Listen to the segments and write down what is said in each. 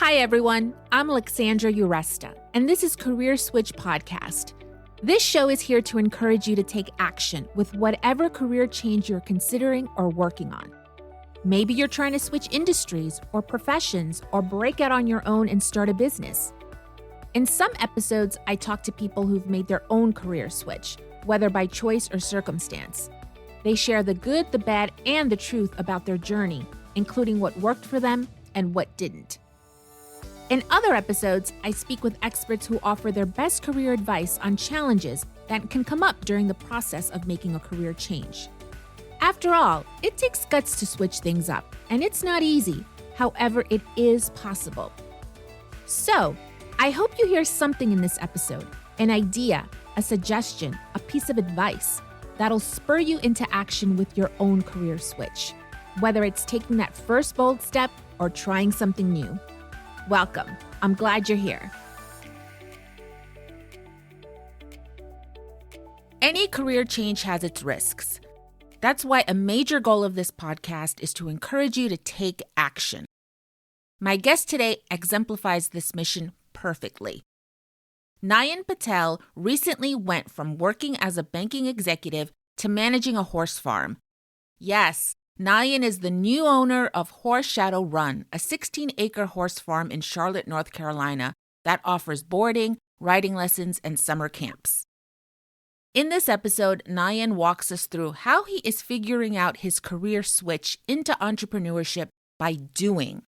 Hi, everyone. I'm Alexandra Uresta, and this is Career Switch Podcast. This show is here to encourage you to take action with whatever career change you're considering or working on. Maybe you're trying to switch industries or professions or break out on your own and start a business. In some episodes, I talk to people who've made their own career switch, whether by choice or circumstance. They share the good, the bad, and the truth about their journey, including what worked for them and what didn't. In other episodes, I speak with experts who offer their best career advice on challenges that can come up during the process of making a career change. After all, it takes guts to switch things up, and it's not easy. However, it is possible. So, I hope you hear something in this episode, an idea, a suggestion, a piece of advice that'll spur you into action with your own career switch, whether it's taking that first bold step or trying something new. Welcome. I'm glad you're here. Any career change has its risks. That's why a major goal of this podcast is to encourage you to take action. My guest today exemplifies this mission perfectly. Nayan Patel recently went from working as a banking executive to managing a horse farm. Yes, Nayan is the new owner of Horse Shadow Run, a 16-acre horse farm in Charlotte, North Carolina that offers boarding, riding lessons, and summer camps. In this episode, Nayan walks us through how he is figuring out his career switch into entrepreneurship by doing.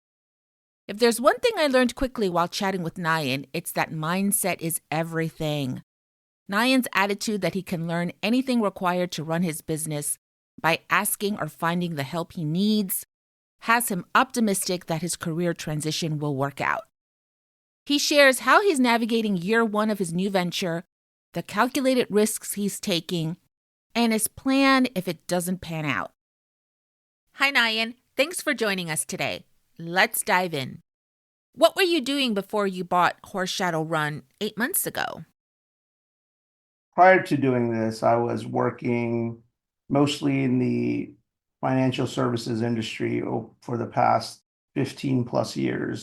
If there's one thing I learned quickly while chatting with Nayan, it's that mindset is everything. Nayan's attitude that he can learn anything required to run his business by asking or finding the help he needs has him optimistic that his career transition will work out. He shares how he's navigating year one of his new venture, the calculated risks he's taking, and his plan if it doesn't pan out. Hi, Nayan. Thanks for joining us today. Let's dive in. What were you doing before you bought Horse Shadow Run 8 months ago? Prior to doing this, I was working mostly in the financial services industry for the past 15 plus years,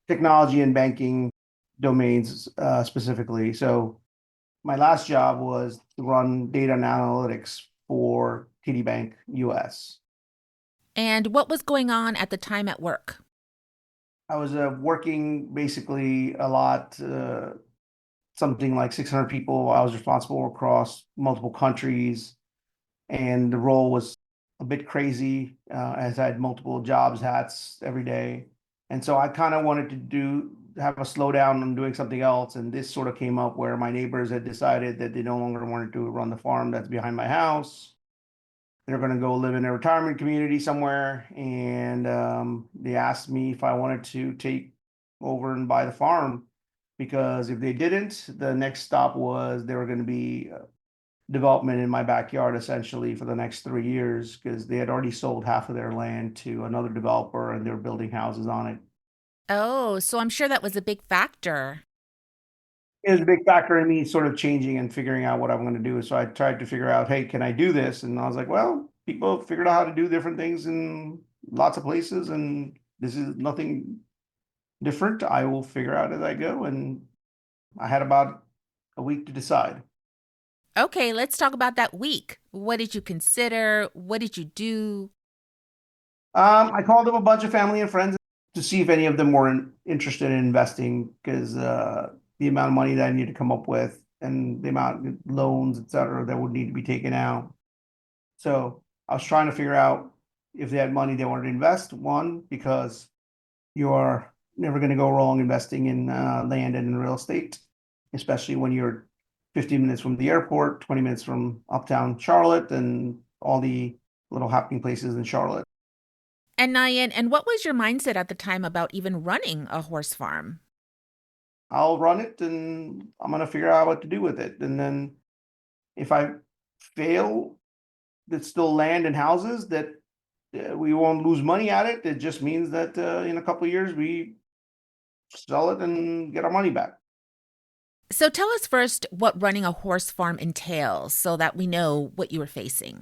technology and banking domains specifically. So my last job was to run data and analytics for TD Bank US. And what was going on at the time at work? I was working basically a lot, something like 600 people. I was responsible across multiple countries, and the role was a bit crazy as I had multiple jobs, hats every day. And so I kind of wanted to have a slowdown on doing something else. And this sort of came up where my neighbors had decided that they no longer wanted to run the farm that's behind my house. They're going to go live in a retirement community somewhere. And they asked me if I wanted to take over and buy the farm, because if they didn't, the next stop was there were going to be development in my backyard essentially for the next 3 years, because they had already sold half of their land to another developer and they were building houses on it. Oh, so I'm sure that was a big factor. It was a big factor in me sort of changing and figuring out what I'm going to do. So I tried to figure out, hey, can I do this? And I was like, well, people have figured out how to do different things in lots of places, and this is nothing different. I will figure out as I go. And I had about a week to decide. Okay, let's talk about that week. What did you consider? What did you do? I called up a bunch of family and friends to see if any of them were interested in investing, because the amount of money that I need to come up with and the amount of loans, et cetera, that would need to be taken out. So I was trying to figure out if they had money they wanted to invest. One, because you are never going to go wrong investing in land and in real estate, especially when you're 15 minutes from the airport, 20 minutes from uptown Charlotte, and all the little happening places in Charlotte. And Nayan, and what was your mindset at the time about even running a horse farm? I'll run it and I'm going to figure out what to do with it. And then if I fail, it's still land and houses that we won't lose money at it. It just means that in a couple of years, we sell it and get our money back. So tell us first what running a horse farm entails so that we know what you were facing.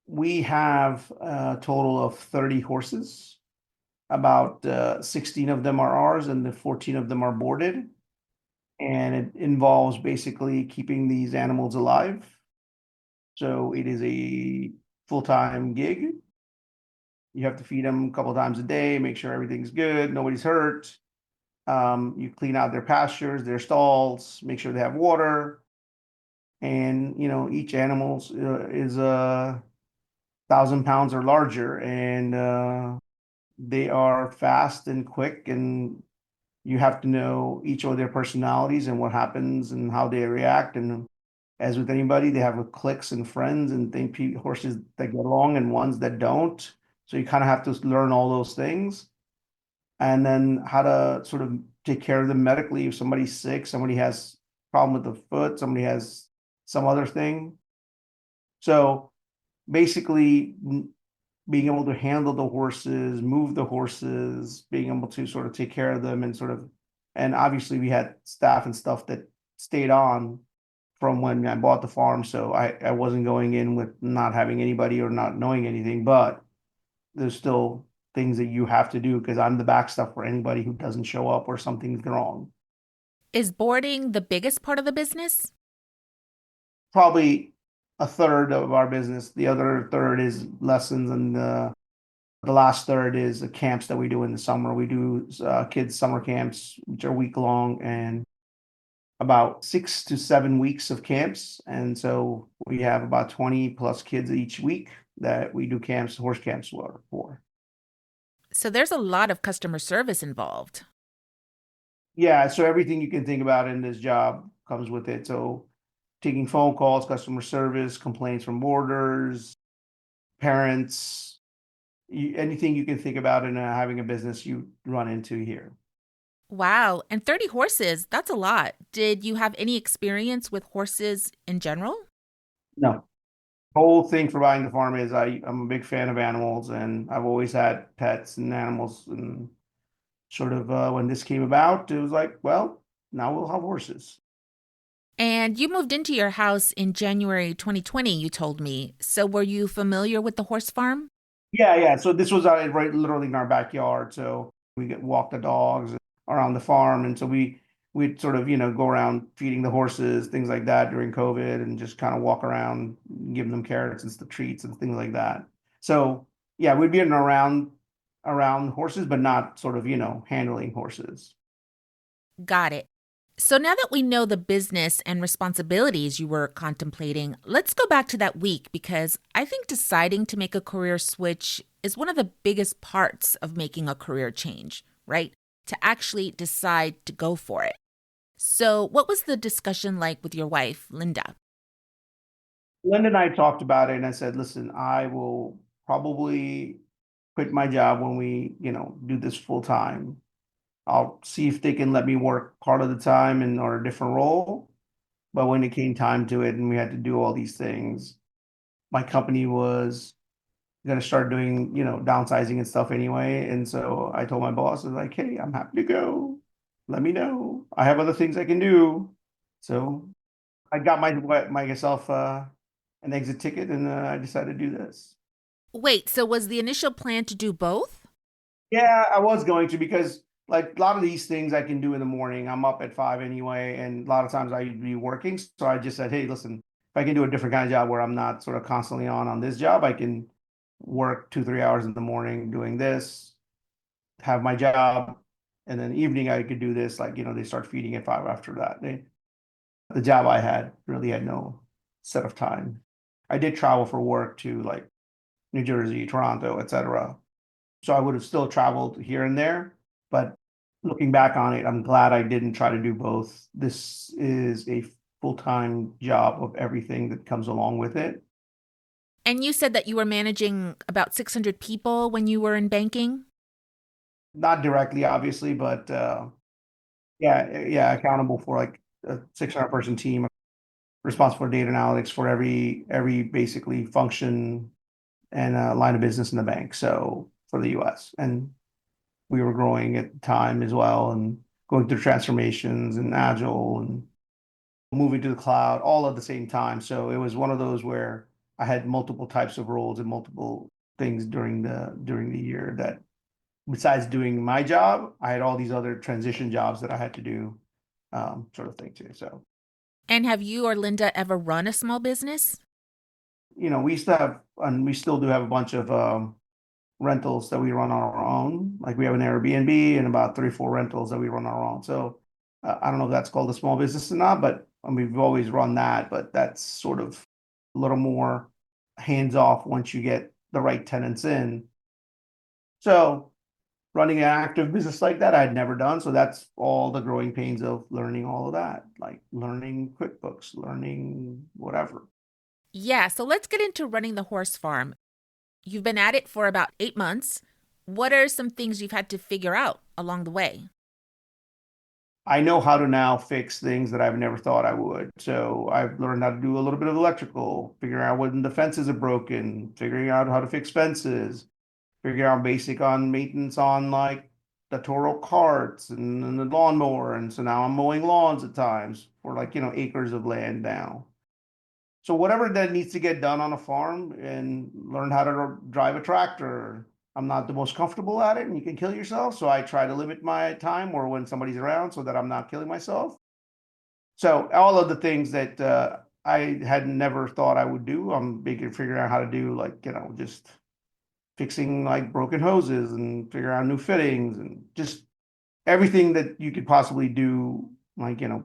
We have a total of 30 horses. About 16 of them are ours, and the 14 of them are boarded. And it involves basically keeping these animals alive. So it is a full-time gig. You have to feed them a couple of times a day, make sure everything's good, nobody's hurt. You clean out their pastures, their stalls, make sure they have water. And each animal is 1,000 pounds or larger, and they are fast and quick, and you have to know each of their personalities and what happens and how they react. And as with anybody, they have cliques and friends and horses that get along and ones that don't. So you kind of have to learn all those things, and then how to sort of take care of them medically. If somebody's sick, somebody has a problem with the foot, somebody has some other thing. So basically, being able to handle the horses, move the horses, being able to sort of take care of them and obviously we had staff and stuff that stayed on from when I bought the farm. So I wasn't going in with not having anybody or not knowing anything, but there's still things that you have to do because I'm the backstop for anybody who doesn't show up or something's wrong. Is boarding the biggest part of the business? Probably a third of our business. The other third is lessons, and the last third is the camps that we do in the summer. We do kids' summer camps, which are week long, and about 6 to 7 weeks of camps. And so we have about 20 plus kids each week that we do camps, horse camps for. So there's a lot of customer service involved. Yeah, so everything you can think about in this job comes with it. So taking phone calls, customer service, complaints from boarders, parents, anything you can think about in having a business, you run into here. Wow. And 30 horses, that's a lot. Did you have any experience with horses in general? No. Whole thing for buying the farm is I'm a big fan of animals, and I've always had pets and animals, and sort of when this came about, it was like, well, now we'll have horses. And you moved into your house in January 2020, you told me. So were you familiar with the horse farm? Yeah, yeah. So this was right literally in our backyard. So we get walk the dogs around the farm, and so we'd sort of go around feeding the horses, things like that during COVID, and just kind of walk around, giving them carrots and the treats and things like that. So yeah, we'd be in around horses, but not sort of handling horses. Got it. So now that we know the business and responsibilities you were contemplating, let's go back to that week because I think deciding to make a career switch is one of the biggest parts of making a career change, right? To actually decide to go for it. So, what was the discussion like with your wife, Linda? Linda and I talked about it, and I said, listen, I will probably quit my job when we, do this full time. I'll see if they can let me work part of the time in or a different role. But when it came time to it and we had to do all these things, my company was going to start doing, downsizing and stuff anyway. And so I told my boss, I was like, hey, I'm happy to go. Let me know. I have other things I can do. So I got myself an exit ticket, and I decided to do this. Wait, so was the initial plan to do both? Yeah, I was going to because like a lot of these things I can do in the morning. I'm up at 5 anyway, and a lot of times I'd be working. So I just said, hey, listen, if I can do a different kind of job where I'm not sort of constantly on this job, I can work 2, 3 hours in the morning doing this, have my job, and then evening I could do this. Like, they start feeding at 5 after that. The job I had really had no set of time. I did travel for work to like New Jersey, Toronto, etc. So I would have still traveled here and there. But looking back on it, I'm glad I didn't try to do both. This is a full-time job of everything that comes along with it. And you said that you were managing about 600 people when you were in banking? Not directly, obviously, but yeah, yeah, accountable for like a 600-person team, responsible for data analytics for every basically function and line of business in the bank. So for the US. And we were growing at the time as well and going through transformations and agile and moving to the cloud all at the same time. So it was one of those where I had multiple types of roles and multiple things during the year that besides doing my job, I had all these other transition jobs that I had to do, sort of thing too. So, And have you or Linda ever run a small business? we used to have, and we still do have a bunch of rentals that we run on our own. Like we have an Airbnb and about 3 or 4 rentals that we run on our own. So I don't know if that's called a small business or not, but I mean, we've always run that, but that's sort of a little more hands off once you get the right tenants in. So running an active business like that, I'd never done. So that's all the growing pains of learning all of that, like learning QuickBooks, learning whatever. Yeah, so let's get into running the horse farm. You've been at it for about 8 months. What are some things you've had to figure out along the way? I know how to now fix things that I've never thought I would. So I've learned how to do a little bit of electrical, figuring out when the fences are broken, figuring out how to fix fences, figuring out basic on maintenance on like the Toro carts and the lawnmower. And so now I'm mowing lawns at times for like, acres of land now. So whatever that needs to get done on a farm and learn how to drive a tractor. I'm not the most comfortable at it and you can kill yourself. So I try to limit my time or when somebody's around so that I'm not killing myself. So all of the things that I had never thought I would do, I'm big at figuring out how to do, like, just fixing like broken hoses and figure out new fittings and just everything that you could possibly do, like, on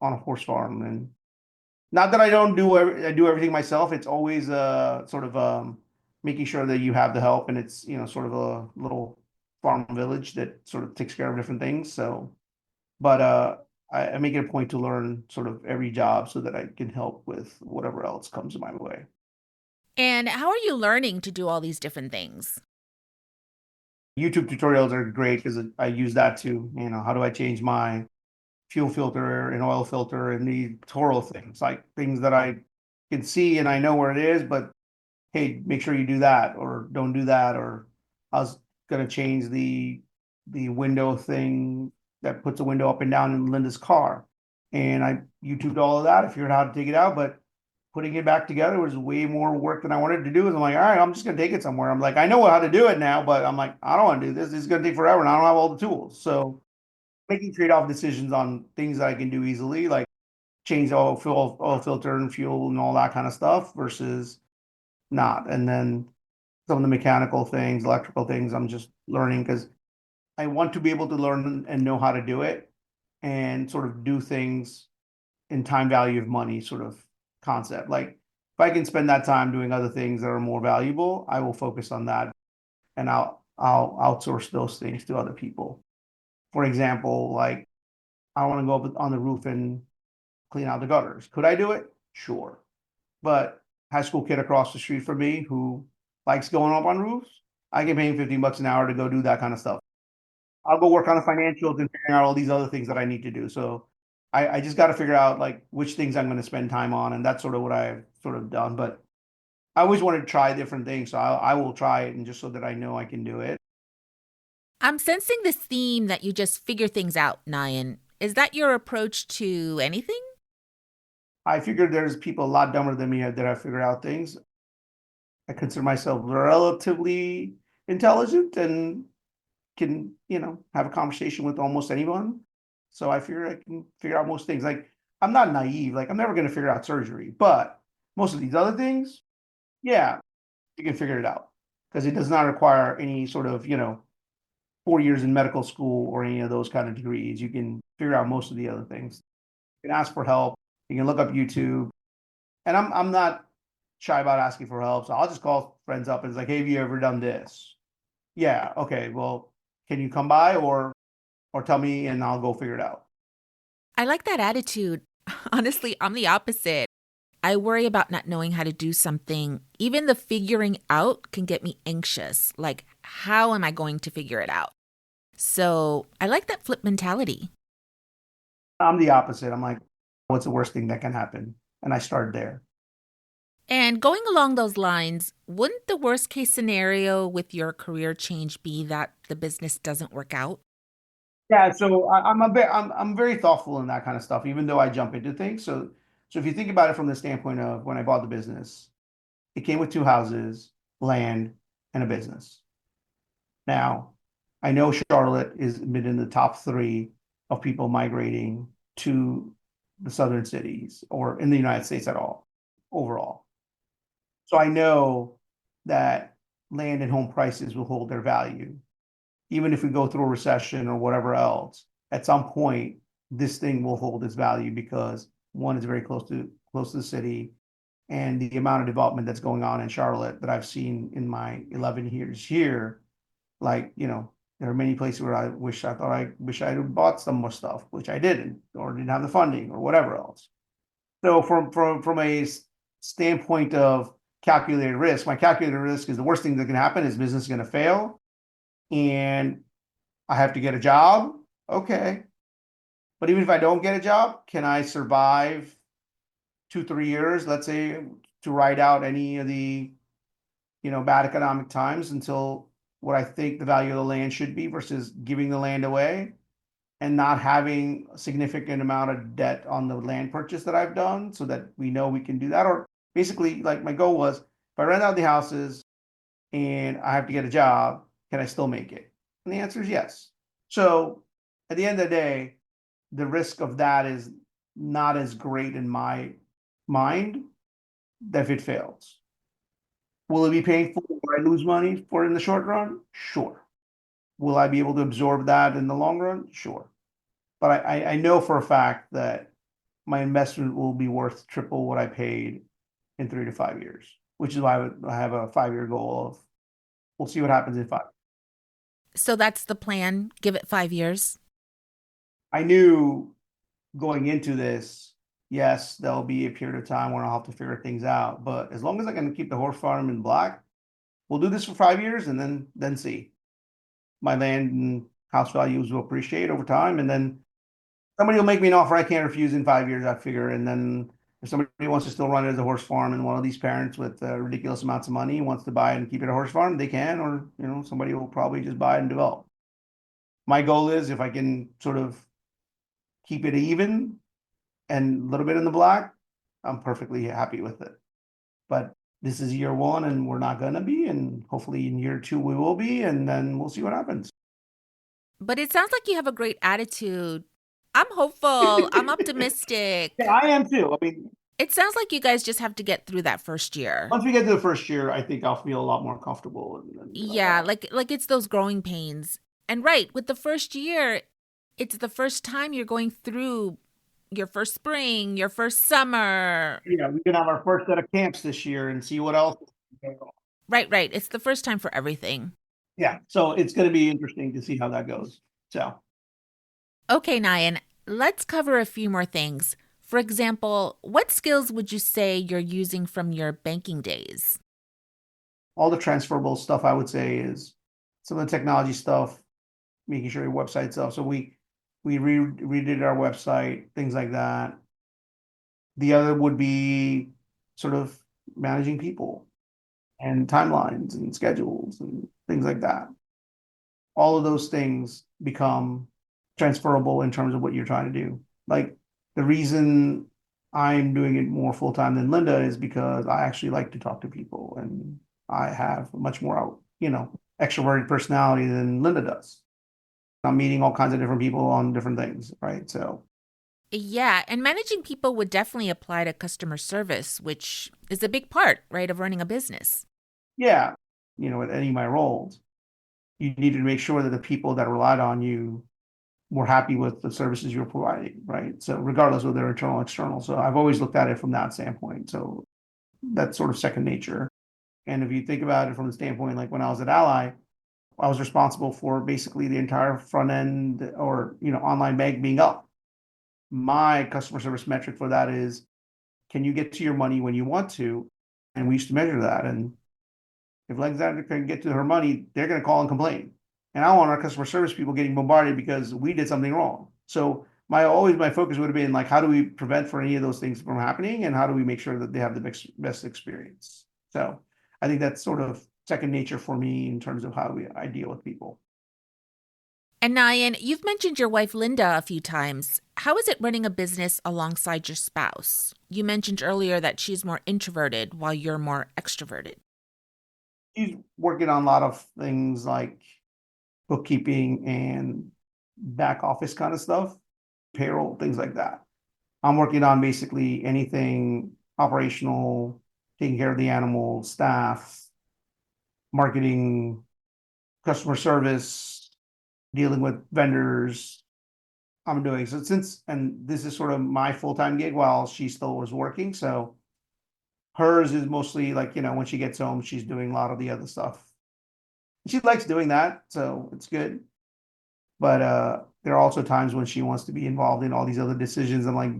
a horse farm. And not that I don't do I do everything myself. It's always sort of making sure that you have the help, and it's sort of a little farm village that sort of takes care of different things. So, but I make it a point to learn sort of every job so that I can help with whatever else comes my way. And how are you learning to do all these different things? YouTube tutorials are great because I use that to, how do I change my fuel filter and oil filter and the Toro things, like things that I can see and I know where it is, but hey, make sure you do that or don't do that. Or I was gonna change the window thing that puts a window up and down in Linda's car. And I YouTubed all of that. I figured out how to take it out, but putting it back together was way more work than I wanted to do. And I'm like, all right, I'm just gonna take it somewhere. I'm like, I know how to do it now, but I'm like, I don't want to do this. This is gonna take forever and I don't have all the tools. So making trade-off decisions on things that I can do easily, like change oil filter and fuel and all that kind of stuff versus not. And then some of the mechanical things, electrical things, I'm just learning because I want to be able to learn and know how to do it and sort of do things in time value of money sort of concept. Like if I can spend that time doing other things that are more valuable, I will focus on that and I'll outsource those things to other people. For example, like I want to go up on the roof and clean out the gutters. Could I do it? Sure. But high school kid across the street from me who likes going up on roofs, I can pay him 15 bucks an hour to go do that kind of stuff. I'll go work on the financials and figuring out all these other things that I need to do. So I just got to figure out like which things I'm going to spend time on. And that's sort of what I've sort of done. But I always wanted to try different things. So I will try it and just so that I know I can do it. I'm sensing this theme that you just figure things out, Nayan. Is that your approach to anything? I figured there's people a lot dumber than me that have figured out things. I consider myself relatively intelligent and can, have a conversation with almost anyone. So I figure I can figure out most things. Like I'm not naive. Like I'm never going to figure out surgery, but most of these other things, yeah, you can figure it out because it does not require any sort of, 4 years in medical school or any of those kind of degrees. You can figure out most of the other things. You can ask for help. You can look up YouTube. And I'm not shy about asking for help. So I'll just call friends up and it's like, hey, have you ever done this? Yeah, okay, well, can you come by or tell me and I'll go figure it out. I like that attitude. Honestly, I'm the opposite. I worry about not knowing how to do something. Even the figuring out can get me anxious. Like, how am I going to figure it out? So I like that flip mentality. I'm the opposite. I'm like, what's the worst thing that can happen? And I started there. And going along those lines, wouldn't the worst case scenario with your career change be that the business doesn't work out? Yeah, so I'm very thoughtful in that kind of stuff, even though I jump into things. So if you think about it from the standpoint of when I bought the business, it came with 2 houses, land, and a business. Now, I know Charlotte is been in the top three of people migrating to the southern cities or in the United States at all, overall. So I know that land and home prices will hold their value. Even if we go through a recession or whatever else, at some point, this thing will hold its value because one is very close to the city, and the amount of development that's going on in Charlotte that I've seen in my 11 years here, like, there are many places where I wish I had bought some more stuff, which I didn't, or didn't have the funding or whatever else. So from a standpoint of calculated risk, my calculated risk is the worst thing that can happen is business is going to fail and I have to get a job. Okay. But even if I don't get a job, can I survive 2, 3 years, let's say, to ride out any of the, bad economic times until what I think the value of the land should be versus giving the land away and not having a significant amount of debt on the land purchase that I've done so that we know we can do that. Or basically, like my goal was, if I rent out the houses and I have to get a job, can I still make it? And the answer is yes. So at the end of the day, the risk of that is not as great in my mind that if it fails. Will it be painful? Will I lose money for it in the short run? Sure. Will I be able to absorb that in the long run? Sure. But I know for a fact that my investment will be worth triple what I paid in 3 to 5 years, which is why I have a 5 year goal of we'll see what happens in 5. So that's the plan. Give it 5 years. I knew going into this, yes, there'll be a period of time where I'll have to figure things out. But as long as I can keep the horse farm in black, we'll do this for 5 years and then see. My land and house values will appreciate over time, and then somebody will make me an offer I can't refuse in 5 years, I figure. And then if somebody wants to still run it as a horse farm and one of these parents with ridiculous amounts of money wants to buy it and keep it a horse farm, they can, or somebody will probably just buy it and develop. My goal is if I can sort of keep it even and a little bit in the black, I'm perfectly happy with it. But this is year one and we're not going to be, and hopefully in year two we will be, and then we'll see what happens. But it sounds like you have a great attitude. I'm hopeful. I'm Yeah, optimistic. I am too. I mean, It sounds like you guys just have to get through that first year. once we get to the first year, I think I'll feel a lot more comfortable and Yeah, like it's those growing pains. And right, with the first year, it's the first time you're going through your first spring, your first summer. we can have our first set of camps this year and see what else. Right. It's the first time for everything. Yeah, so it's going to be interesting to see how that goes. So Okay, Nayan, let's cover a few more things. For example, what skills would you say you're using from your banking days? all the transferable stuff I would say is some of the technology stuff, making sure your website's up. So we redid our website, things like that. The other would be sort of managing people and timelines and schedules and things like that. All of those things become transferable in terms of what you're trying to do. Like the reason I'm doing it more full time than Linda is because I actually like to talk to people and I have a much more, extroverted personality than Linda does. I'm meeting all kinds of different people on different things, right? So, Yeah, and managing people would definitely apply to customer service, which is a big part, right, of running a business. yeah, at any of my roles, you need to make sure that the people that relied on you were happy with the services you're providing, right? So, regardless of their internal or external. So, I've always looked at it from that standpoint. So, that's sort of second nature. And if you think about it from the standpoint, like when I was at Ally, I was responsible for basically the entire front end or, online bank being up. My customer service metric for that is, can you get to your money when you want to? And we used to measure that. And if Alexandra can get to her money, they're going to call and complain. And I don't want our customer service people getting bombarded because we did something wrong. So my focus would have been like, how do we prevent for any of those things from happening? And how do we make sure that they have the best experience? So I think that's sort of second nature for me in terms of how I deal with people. And Nayan, you've mentioned your wife Linda a few times. How is it running a business alongside your spouse? You mentioned earlier that she's more introverted while you're more extroverted. She's working on a lot of things like bookkeeping and back office kind of stuff, payroll, things like that. I'm working on basically anything operational, taking care of the animals, staff, marketing, customer service, dealing with vendors. I'm doing so and this is sort of my full-time gig while she still was working. So hers is mostly like, when she gets home, she's doing a lot of the other stuff. She likes doing that, so it's good. But there are also times when she wants to be involved in all these other decisions. I'm like,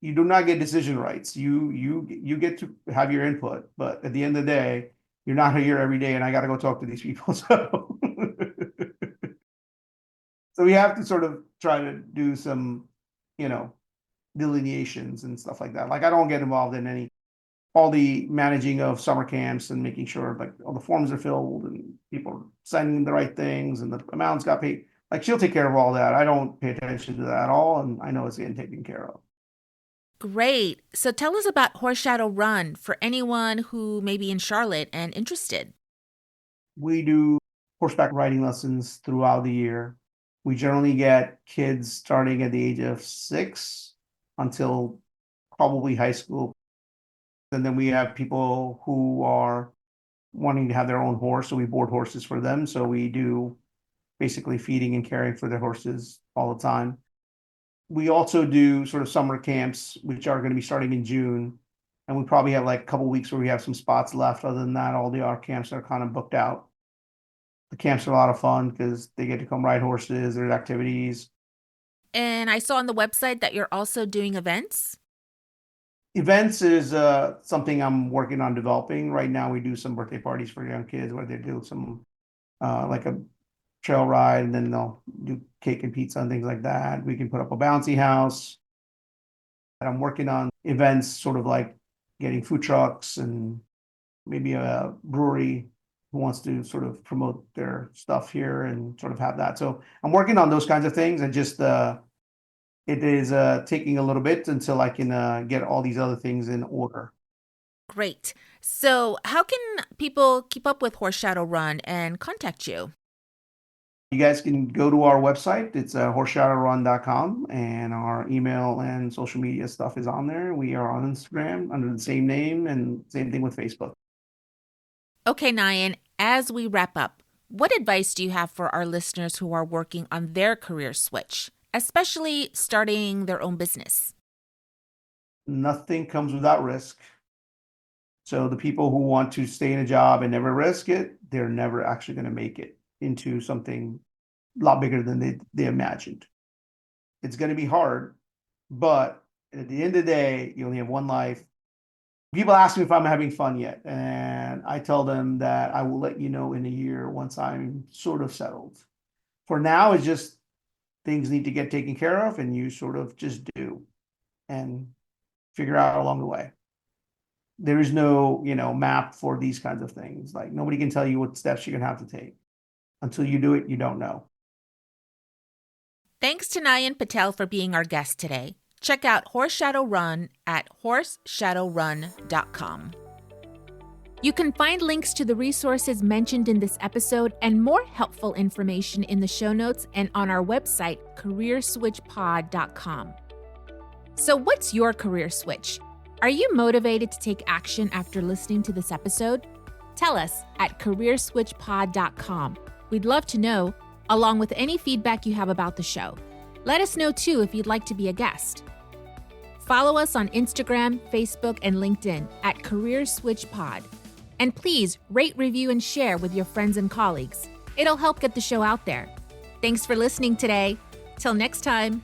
you do not get decision rights. You get to have your input, but at the end of the day, you're not here every day, and I got to go talk to these people. So, so we have to sort of try to do some, delineations and stuff like that. Like I don't get involved in all the managing of summer camps and making sure like all the forms are filled and people are signing the right things and the amounts got paid. Like she'll take care of all that. I don't pay attention to that at all, and I know it's getting taken care of. Great. So tell us about Horse-Shadow Run for anyone who may be in Charlotte and interested. We do horseback riding lessons throughout the year. We generally get kids starting at the age of 6 until probably high school. And then we have people who are wanting to have their own horse, so we board horses for them. So we do basically feeding and caring for their horses all the time. We also do sort of summer camps, which are going to be starting in June. And we probably have like a couple weeks where we have some spots left. Other than that, all our camps are kind of booked out. The camps are a lot of fun because they get to come ride horses, there's activities. And I saw on the website that you're also doing events. Events is something I'm working on developing. Right now, we do some birthday parties for young kids where they do some like a trail ride, and then they'll do cake and pizza and things like that. We can put up a bouncy house. And I'm working on events, sort of like getting food trucks and maybe a brewery who wants to sort of promote their stuff here and sort of have that. So I'm working on those kinds of things, and just it is taking a little bit until I can get all these other things in order. Great. So how can people keep up with Horse-Shadow Run and contact you? You guys can go to our website. It's horseshadowrun.com, and our email and social media stuff is on there. We are on Instagram under the same name, and same thing with Facebook. Okay, Nayan, as we wrap up, what advice do you have for our listeners who are working on their career switch, especially starting their own business? Nothing comes without risk. So the people who want to stay in a job and never risk it, they're never actually going to make it into something a lot bigger than they imagined. It's going to be hard, but at the end of the day, you only have one life. People ask me if I'm having fun yet, and I tell them that I will let you know in a year once I'm sort of settled. For now, it's just things need to get taken care of, and you sort of just do and figure out along the way. There is no, map for these kinds of things. Like nobody can tell you what steps you're gonna have to take. Until you do it, you don't know. Thanks to Nayan Patel for being our guest today. Check out Horse-Shadow Run at horseshadowrun.com. You can find links to the resources mentioned in this episode and more helpful information in the show notes and on our website, careerswitchpod.com. So what's your career switch? Are you motivated to take action after listening to this episode? Tell us at careerswitchpod.com. We'd love to know, along with any feedback you have about the show. Let us know, too, if you'd like to be a guest. Follow us on Instagram, Facebook, and LinkedIn at Career Switch Pod. And please rate, review, and share with your friends and colleagues. It'll help get the show out there. Thanks for listening today. Till next time.